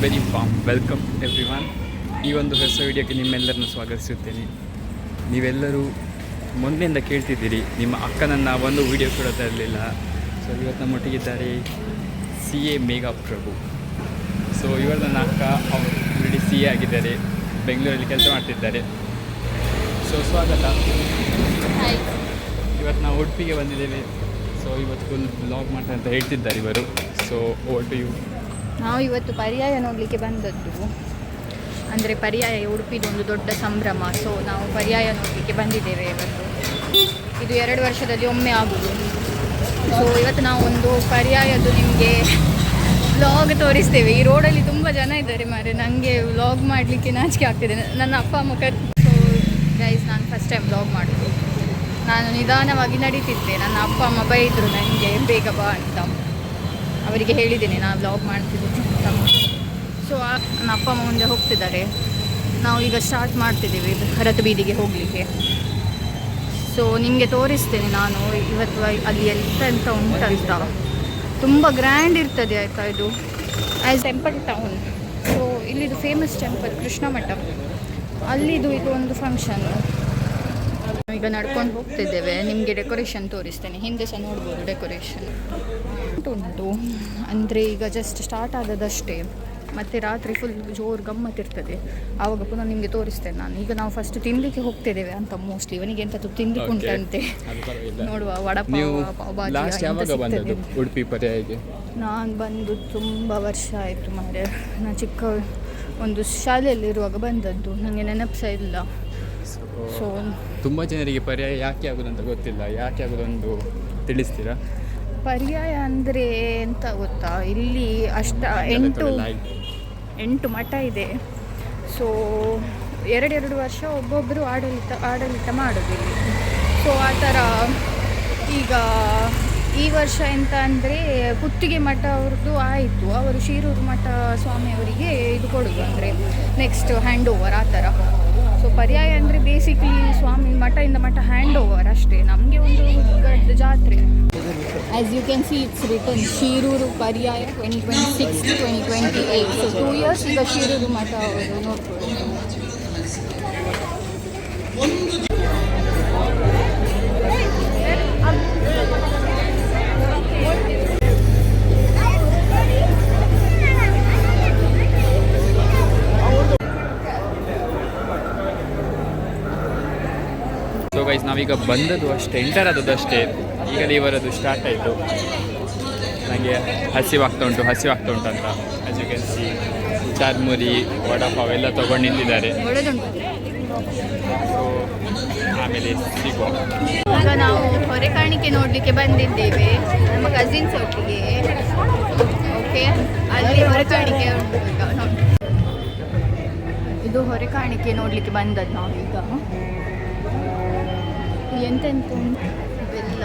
Very warm welcome everyone. ಈ ಒಂದು ಹೊಸ ವಿಡಿಯೋಕ್ಕೆ ನಿಮ್ಮೆಲ್ಲರನ್ನು ಸ್ವಾಗತಿಸುತ್ತೇನೆ. ನೀವೆಲ್ಲರೂ ಮೊದಲಿಂದ ಕೇಳ್ತಿದ್ದೀರಿ, ನಿಮ್ಮ ಅಕ್ಕನನ್ನು ಒಂದು ವಿಡಿಯೋ ಕೂಡ ತರಲಿಲ್ಲ. ಸೊ ಇವತ್ತು ನಮ್ಮೊಟ್ಟಿಗಿದ್ದಾರೆ CA ಮೇಘಾ ಪ್ರಭು. ಸೊ ಇವರು ನನ್ನ ಅಕ್ಕ, ಅವರು ಆಲ್ರೆಡಿ CA ಆಗಿದ್ದಾರೆ, ಬೆಂಗಳೂರಲ್ಲಿ ಕೆಲಸ ಮಾಡ್ತಿದ್ದಾರೆ. ಸೊ ಸ್ವಾಗತ. ಇವತ್ತು ನಾವು ಉಡುಪಿಗೆ ಬಂದಿದ್ದೇವೆ. ಸೊ ಇವತ್ತು ಫುಲ್ ಬ್ಲಾಗ್ ಮಾಡ್ತಾರೆ ಅಂತ ಹೇಳ್ತಿದ್ದಾರೆ ಇವರು. So over to you. ನಾವು ಇವತ್ತು ಪರ್ಯಾಯ ನೋಡಲಿಕ್ಕೆ ಬಂದದ್ದು. ಅಂದರೆ ಪರ್ಯಾಯ ಉಡುಪಿದು ಒಂದು ದೊಡ್ಡ ಸಂಭ್ರಮ. ಸೊ ನಾವು ಪರ್ಯಾಯ ನೋಡಲಿಕ್ಕೆ ಬಂದಿದ್ದೇವೆ ಇವತ್ತು. ಇದು 2 ವರ್ಷದಲ್ಲಿ ಒಮ್ಮೆ ಆಗೋದು. ಸೊ ಇವತ್ತು ನಾವು ಒಂದು ಪರ್ಯಾಯದ್ದು ನಿಮಗೆ ವ್ಲಾಗ್ ತೋರಿಸ್ತೇವೆ. ಈ ರೋಡಲ್ಲಿ ತುಂಬ ಜನ ಇದ್ದಾರೆ ಮಾರೆ, ನನಗೆ ವ್ಲಾಗ್ ಮಾಡಲಿಕ್ಕೆ ನಾಚಿಕೆ ಆಗ್ತಿದೆ. ನನ್ನ ಅಪ್ಪ ಅಮ್ಮ ಸೊ ಗೈಸ್, ನಾನು ಫಸ್ಟ್ ಟೈಮ್ ವ್ಲಾಗ್ ಮಾಡೋದು. ನಾನು ನಿಧಾನವಾಗಿ ನಡೀತಿದ್ದೆ. ನನ್ನ ಅಪ್ಪ ಅಮ್ಮ ಬೈದರು ನನಗೆ ಬೇಗ ಬಾ ಅಂತ. ಅವರಿಗೆ ಹೇಳಿದ್ದೇನೆ ನಾನು ವ್ಲಾಗ್ ಮಾಡ್ತಿದ್ದೀನಿ ಅಂತ. ಸೊ ನನ್ನ ಅಪ್ಪ ಅಮ್ಮ ಮುಂದೆ ಹೋಗ್ತಿದ್ದಾರೆ. ನಾವು ಈಗ ಸ್ಟಾರ್ಟ್ ಮಾಡ್ತಿದ್ದೀವಿ ಭರತ ಬೀದಿಗೆ ಹೋಗಲಿಕ್ಕೆ. ಸೊ ನಿಮಗೆ ತೋರಿಸ್ತೇನೆ ನಾನು ಇವತ್ತು ಅಲ್ಲಿ ಎಂತ ಉಂಟಂತ. ತುಂಬ ಗ್ರ್ಯಾಂಡ್ ಇರ್ತದೆ ಆಯಿತಾ. ಇದು ಆ್ಯಸ್ ಟೆಂಪಲ್ ಟೌನ್. ಸೊ ಇಲ್ಲಿದು ಫೇಮಸ್ ಟೆಂಪಲ್ ಕೃಷ್ಣ ಮಠ, ಅಲ್ಲಿದು ಇದು ಒಂದು ಫಂಕ್ಷನ್. ಈಗ ನಡ್ಕೊಂಡು ಹೋಗ್ತಿದ್ದೇವೆ. ನಿಮಗೆ ಡೆಕೋರೇಷನ್ ತೋರಿಸ್ತೇನೆ. ಹಿಂದೆ ಸಹ ನೋಡ್ಬೋದು ಡೆಕೋರೇಷನ್ ಉಂಟು. ಅಂದರೆ ಈಗ ಜಸ್ಟ್ ಸ್ಟಾರ್ಟ್ ಆದದಷ್ಟೇ. ಮತ್ತು ರಾತ್ರಿ ಫುಲ್ ಜೋರು ಗಮ್ಮತ್ತಿರ್ತದೆ. ಆವಾಗ ಪುನಃ ನಿಮಗೆ ತೋರಿಸ್ತೇನೆ ನಾನು. ಈಗ ನಾವು ಫಸ್ಟ್ ತಿನ್ನಲಿಕ್ಕೆ ಹೋಗ್ತಿದ್ದೇವೆ ಅಂತ. ಮೋಸ್ಟ್ಲಿ ಇವನಿಗೆ ಎಂಥದ್ದು ತಿಂದಿಕ್ಕೆ ಉಂಟಂತೆ. ನೋಡುವ ವಡಪಾವ್, ಪಾವ್ಭಾಜಿ. ಉಡುಪಿ ಪರ್ಯಾಯಗೆ ನಾನು ಬಂದು ತುಂಬ ವರ್ಷ ಆಯಿತು ಮಾರೆ. ನಾನು ಚಿಕ್ಕ ಒಂದು ಶಾಲೆಯಲ್ಲಿರುವಾಗ ಬಂದದ್ದು, ನನಗೆ ನೆನಪು ಸಹ ಇಲ್ಲ. ಸೊ ತುಂಬ ಜನರಿಗೆ ಪರ್ಯಾಯ ಯಾಕೆ ಆಗೋದಂತ ಗೊತ್ತಿಲ್ಲ. ಯಾಕೆ ಆಗೋದೊಂದು ತಿಳಿಸ್ತೀರಾ? ಪರ್ಯಾಯ ಅಂದರೆ ಎಂತ ಗೊತ್ತಾ, ಇಲ್ಲಿ 8 ಮಠ ಇದೆ. ಸೊ 2 ವರ್ಷ ಒಬ್ಬೊಬ್ಬರು ಆಡಳಿತ ಮಾಡೋದಿಲ್ಲ. ಸೊ ಆ ಥರ ಈಗ ಈ ವರ್ಷ ಎಂತ ಅಂದರೆ ಪುತ್ತಿಗೆ ಮಠ ಅವ್ರದ್ದು ಆಯಿತು. ಅವರು ಶಿರೂರು ಮಠ ಸ್ವಾಮಿಯವರಿಗೆ ಇದು ಕೊಡೋದು, ಅಂದರೆ ನೆಕ್ಸ್ಟ್ ಹ್ಯಾಂಡ್ ಓವರ್ ಆ ಥರ. ಸೊ ಪರ್ಯಾಯ ಅಂದರೆ ಬೇಸಿಕ್ಲಿ ಸ್ವಾಮಿ ಮಠದಿಂದ ಮಠ ಹ್ಯಾಂಡ್ ಓವರ್ ಅಷ್ಟೇ. ನಮಗೆ ಒಂದು ದೊಡ್ಡ ಜಾತ್ರೆ. As you can see it's return Shirur ಪರ್ಯಾಯ 2026-2028. ಸೊ 2 years ಈಗ ಶಿರೂರು ಮಠ ಅವರು ನೋಡ್ಬೋದು. ಸೊ ಗೈಸ್, ನಾವೀಗ ಬಂದದ್ದು ಅಷ್ಟೇ, ಎಂಟರ್ ಆದದ್ದು ಅಷ್ಟೇ. ಈಗಲೇ ಇವರದ್ದು ಸ್ಟಾರ್ಟ್ ಆಯಿತು. ನನಗೆ ಹಸಿವಾಗ್ತಾ ಉಂಟು ಅಂತ. As you can see churmuri, vada pav ಎಲ್ಲ ತೊಗೊಂಡು ನಿಂತಿದ್ದಾರೆ. ಸೊ ಆಮೇಲೆ ಸಿಗುವ. ಈಗ ನಾವು ಹೊರೆ ಕಾಣಿಕೆ ನೋಡಲಿಕ್ಕೆ ಬಂದಿದ್ದೇವೆ ನಮ್ಮ ಕಸಿನ್ಸ್ ಒಟ್ಟಿಗೆ. ಓಕೆ, ಅಲ್ಲಿ ಹೊರೆ ಕಾಣಿಕೆ ಉಂಟು. ಈಗ ನೋಡಿ, ಇದು ಹೊರೆ ಕಾಣಿಕೆ ನೋಡಲಿಕ್ಕೆ ಬಂದದ್ದು ನಾವೀಗ. ಎಂತೆಂತ ಉಂಟು ಇವೆಲ್ಲ.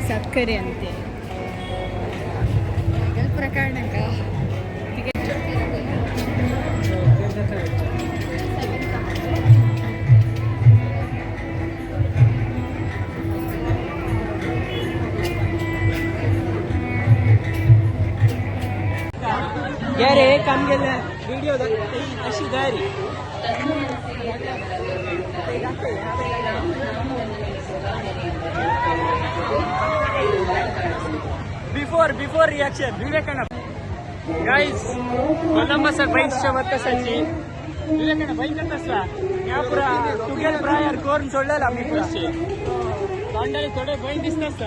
ಸಕ್ಕರೆ ಅಂತೆ ಪ್ರಕರಣಕ್ಕ. यारे काम केलं व्हिडिओ अशी तयारी बिफोर रिॲक्शन विवेकानंद गाईज कोलंबसर बाईकच्या वर्तसाची विवेकानंद बाईक तसा या पुरा टुगेल प्रायर कोरून सोडलेला मी पुराचे तोंडाला थोडे बैल दिसत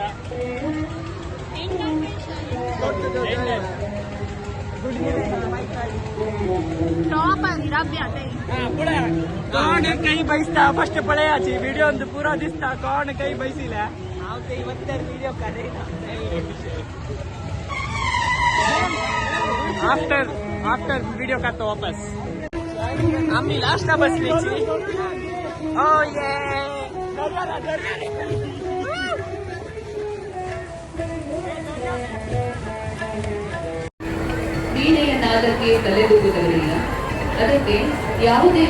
कोण काही बैसता फस्ट पळयाची व्हिडिओ पुरा दिसता. कोण काही बैसिला ಇವತ್ತರ ವಿಡಿಯೋ ಕರೆಯಿಲ್ಲ. आफ्टर वीडियो करतो वापस. आम्ही लास्टला बसलीची. ओ ये ವೀಣೆಯ ನಾದಕ್ಕೆ ತಲೆದೂಗುವುದರಿಂದ ಅದಕ್ಕೆ ಯಾವುದೇ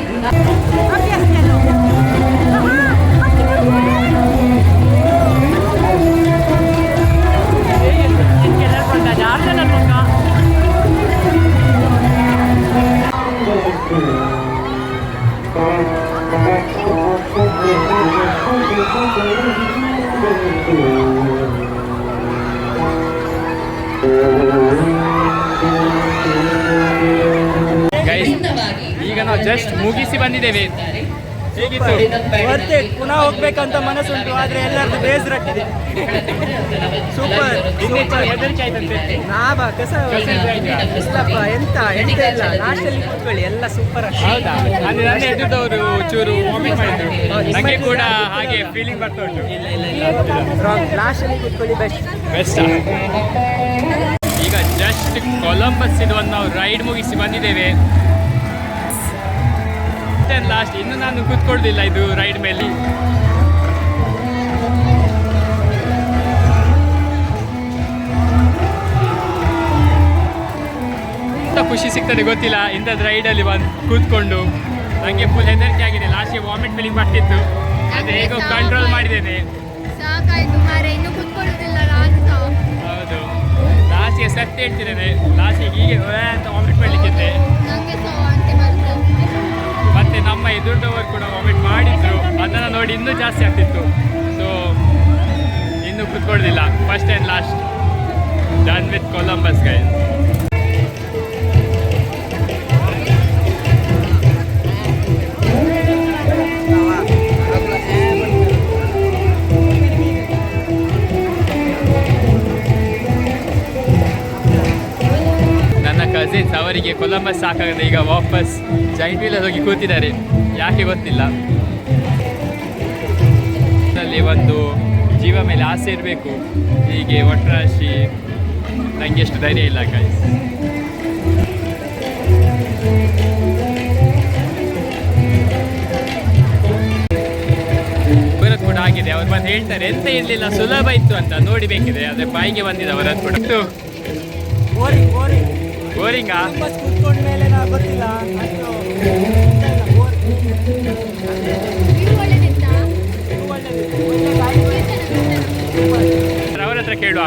ಗೈಸ್ ಈಗ ನಾವು ಜಸ್ಟ್ ಮುಗಿಸಿ ಬಂದಿದ್ದೇವೆ. ಹೇಗಿತ್ತು? ಬರ್ತೆ ಪುನಃ ಹೋಗ್ಬೇಕಂತ ಮನಸ್ಸುಂಟು, ಆದ್ರೆ ಎಲ್ಲರದ್ದು ಬೇಸರಟ್ಟಿದೆ. ಸೂಪರ್ ಹೆದರಿಕೆ ಆಯ್ತಂತೆ. ಇಲ್ಲಪ್ಪ, ಎಂತ ಇಲ್ಲ, ಲಾಸ್ಟಲ್ಲಿ ಕೂತ್ಕೊಳ್ಳಿ, ಎಲ್ಲ ಸೂಪರ್. ಹೌದಾ? ಅಂದ್ರೆ ನನ್ನ ಎದುರದವರು ಚೂರು ವಾಮಿಟ್ ಮಾಡಿದ್ರು, ನನಗೆ ಕೂಡ ಹಾಗೆ ಫೀಲಿಂಗ್ ಬರ್ತಾ ಉಂಟು. ಲಾಸ್ಟಲ್ಲಿ ಕೂತ್ಕೊಳ್ಳಿ, ಬೆಸ್ಟ್. ಈಗ ಜಸ್ಟ್ ಕೊಲಂಬಸ್ ಇದು ಒಂದು ನಾವು ರೈಡ್ ಮುಗಿಸಿ ಬಂದಿದ್ದೇವೆ. ಲಾಸ್ಟ್ ಇನ್ನು ನಾನು ಕೂತ್ಕೊಳ್ಳಿಲ್ಲ ಇದು ರೈಡ್ ಮೇಲೆ. ಎಂತ ಖುಷಿ ಸಿಗ್ತದೆ ಗೊತ್ತಿಲ್ಲ ಇಂಥದ್ದು ರೈಡಲ್ಲಿ ಬಂದು ಕೂತ್ಕೊಂಡು. ನನಗೆ ಫುಲ್ ಹೆದರಿಕೆ ಆಗಿದೆ, ಲಾಸ್ಟಿಗೆ ವಾಮಿಟ್ ಫೀಲಿಂಗ್ ಬರ್ತಿತ್ತು, ಅದು ಹೇಗೋ ಕಂಟ್ರೋಲ್ ಮಾಡಿದ್ದೇನೆ. ಸಾಕಾಯ್ತು ಮಾರೆ, ಇನ್ನು ಕೂತ್ಕೊಳ್ಳೋದಿಲ್ಲ ಅಂತ. ಹೌದು, ಲಾಸ್ಟಿಗೆ ಸತ್ಯ ಹೇಳ್ತಿದ್ದೇನೆ, ಲಾಸ್ಟಿಗೆ ಹೀಗೆ ಅಂತ ವಾಮಿಟ್ ಮಾಡಲಿಕ್ಕಿದ್ದೆ. ನನಗೆ ಸಹ ವಾಂತಿ ಬರ್ತದೆ. ಮತ್ತೆ ನಮ್ಮ ಎದುರದವರು ಕೂಡ ವಾಮಿಟ್ ಮಾಡಿದ್ರು, ಅದನ್ನು ನೋಡಿ ಇನ್ನೂ ಜಾಸ್ತಿ ಆಗ್ತಿತ್ತು. ಸೊ ಇನ್ನೂ ಕೂತ್ಕೊಳ್ಳೋದಿಲ್ಲ. First and last done with Columbus guys. ನನ್ನ ಕಸಿನ್ಸ್ ಅವರಿಗೆ ಕೊಲಂಬಸ್ ಸಾಕಾಗದೆ ಈಗ ವಾಪಸ್ ಜೈಂಟ್ ವೀಲಲ್ಲಿ ಹೋಗಿ ಕೂತಿದ್ದಾರೆ, ಯಾಕೆ ಗೊತ್ತಿಲ್ಲ. ಅಲ್ಲಿ ಒಂದು ಜೀವ ಮೇಲೆ ಆಸೆ ಇರಬೇಕು, ಹೀಗೆ ಒಟ್ಟರಾಶಿ ನನಗೆ ಎಷ್ಟು ಧೈರ್ಯ ಇಲ್ಲ ಗೈಸ್. ಬರೋದು ಕೂಡ ಆಗಿದೆ. ಅವ್ರು ಬಂದು ಹೇಳ್ತಾರೆ ಎಂತ ಇರಲಿಲ್ಲ, ಸುಲಭ ಇತ್ತು ಅಂತ. ನೋಡಿ ಬೇಕಿದೆ, ಆದರೆ ಬಾಯಿಗೆ ಬಂದಿದೆ ಅವರದ್ದು ಕೂಡ. ಬೋರಿಂಗಾ? ಕೂತ್ಕೊಂಡ ಮೇಲೆ ನಾವು ಗೊತ್ತಿಲ್ಲ ಅಷ್ಟು ಅವ್ರ ಹತ್ರ ಕೇಳುವ.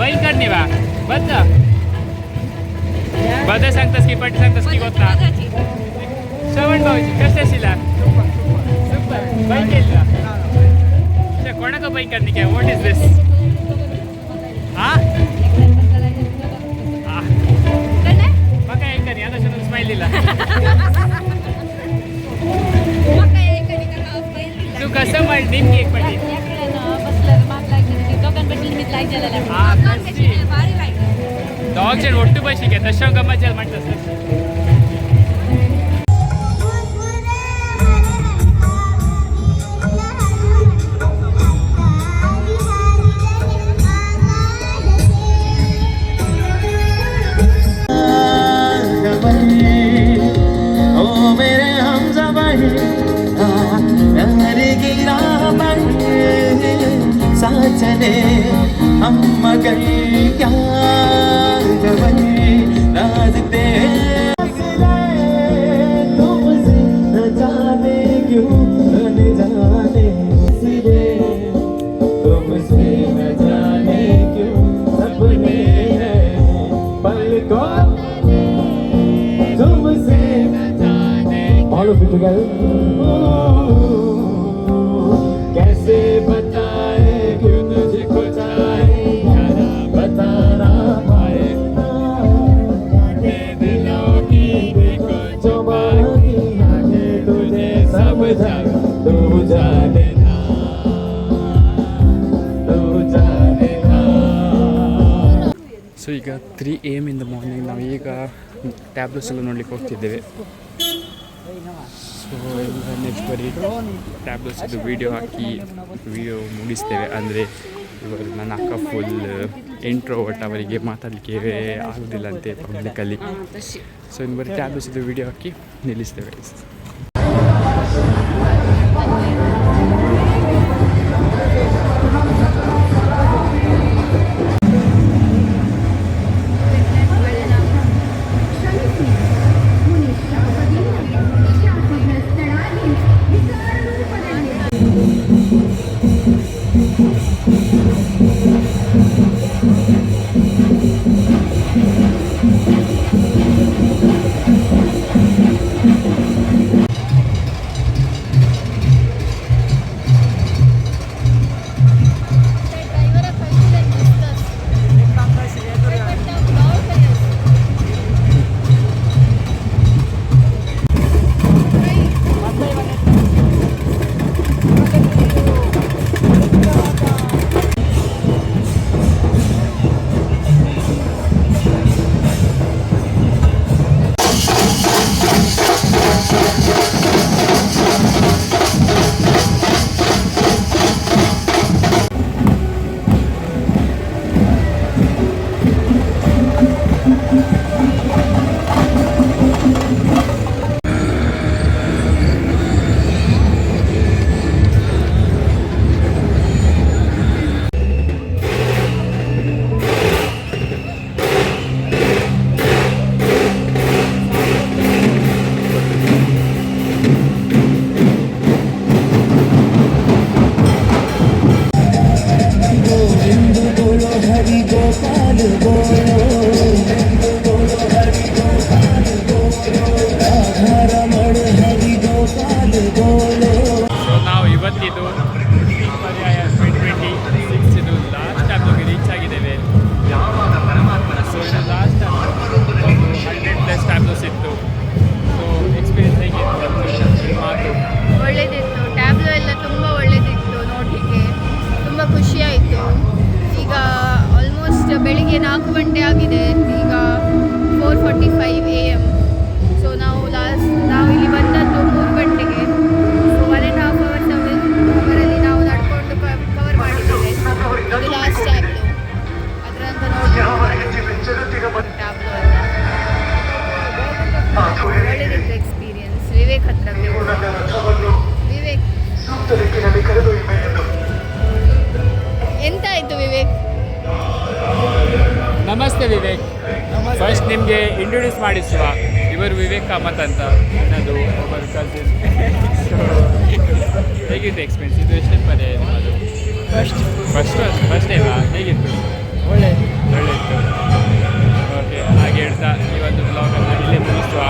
ಬೈಕ್ ನೀವಾ ಬದ್ದ बदे सांगतास की पट्टी सांगतास की गोत्ता श्रवण भाऊजी कसे आशिल्ला सुपर बाईक केल्ला अच्छा कोणाका बाईक करनी काय व्हॉट इज दिस आ म्हाका एक करी आता शून स्माइल दिला तू कसं म्हण नेमकी एक पट्टी डॉग जण ಒಟ್ಟು ಬಶಿಗೆ ತಶೋ ಗಮ್ಮಜಲ್ ಮಾಡ್ತಸ್ ओ मेरे हमज़बानी की राह पर साथ चले हम मगर क्या राजते तुमसे न जाने क्यों न जाने सिरे तुमसे न जाने क्यों सपने हैं पलकों तुमसे न जाने all of it together कैसे बताए क्यों तुझको चाहे यारा बता ना पाए दिलों की देखो छुपा की आंखें तुझे सब जान तू जाने ना तू जाने ना ಸೊ ಈಗ 3 AM ಇನ್ ದ ಮಾರ್ನಿಂಗ್ ನಾವು ಈಗ ಟ್ಯಾಬ್ಲೆಟ್ಸ್ ಎಲ್ಲ ನೋಡ್ಲಿಕ್ಕೆ ಹೋಗ್ತಿದ್ದೇವೆ. ಸೊ ಈಗ ನೆಕ್ಸ್ಟ್ ಬರೀ ಟ್ಯಾಬ್ಲೆಟ್ಸ್ದು ವೀಡಿಯೋ ಹಾಕಿ ವೀಡಿಯೋ ಮುಗಿಸ್ತೇವೆ. ಅಂದರೆ ಇವರು ನನ್ನ ಅಕ್ಕ ಫುಲ್ ಇಂಟ್ರೋವರ್ಟ್, ಅವರಿಗೆ ಮಾತಾಡಲಿಕ್ಕೆ ಆಗೋದಿಲ್ಲ ಅಂತೆ ಪಬ್ಲಿಕಲ್ಲಿ. ಸೊ ಇನ್ನು ಬರೀ ಟ್ಯಾಬ್ಲೆಟ್ಸ್ದು ವೀಡಿಯೋ ಹಾಕಿ ನಿಲ್ಲಿಸ್ತೇವೆ. ಬೆಳಿಗ್ಗೆ 4 ಗಂಟೆ ಆಗಿದೆ, ಈಗ 4:45 AM. ಸೊ ನಾವು ಇಲ್ಲಿ ಬಂದದ್ದು 3 ಗಂಟೆಗೆ. ಸೊ 1.5 ಅವರಲ್ಲಿ ನಾವು ನಡ್ಕೊಂಡು ಕವರ್ ಮಾಡಿದ್ದೇವೆ. ಇದು ಲಾಸ್ಟ್ ಟ್ಯಾಬ್ಲು. ಅದರ ನಂತರ ನೋಡ್ಬೋದು ಟ್ಯಾಬ್ಲು ಎಲ್ಲ ಒಳ್ಳೆದಿತ್ತು ಎಕ್ಸ್ಪೀರಿಯನ್ಸ್. ವಿವೇಕ್ ಹತ್ರ ವಿವೇಕ್ ಎಂತ ಆಯಿತು ವಿವೇಕ್? ನಮಸ್ತೆ ವಿವೇಕ್. ಫಸ್ಟ್ ನಿಮಗೆ ಇಂಟ್ರೊಡ್ಯೂಸ್ ಮಾಡಿಸುವ, ಇವರು ವಿವೇಕ್ ಕಾಮತ್ ಅಂತ ನನ್ನದು ಒಬ್ಬರು ಕಸಿನ್. ಹೇಗಿತ್ತು ಎಕ್ಸ್ಪೀರಿಯನ್ಸ್? ಇದು ಎಷ್ಟೇ ಪರ್ಯಾಯ ನಿಮ್ಮದು? ಫಸ್ಟ್ ಟೈಮಾ? ಹೇಗಿತ್ತು? ಒಳ್ಳೆಯಿತ್ತು. ಓಕೆ, ಹಾಗೆ ಹೇಳ್ತಾ ಈ ಒಂದು ಬ್ಲಾಗನ್ನು ಇಲ್ಲೇ ಮುಗಿಸುವ.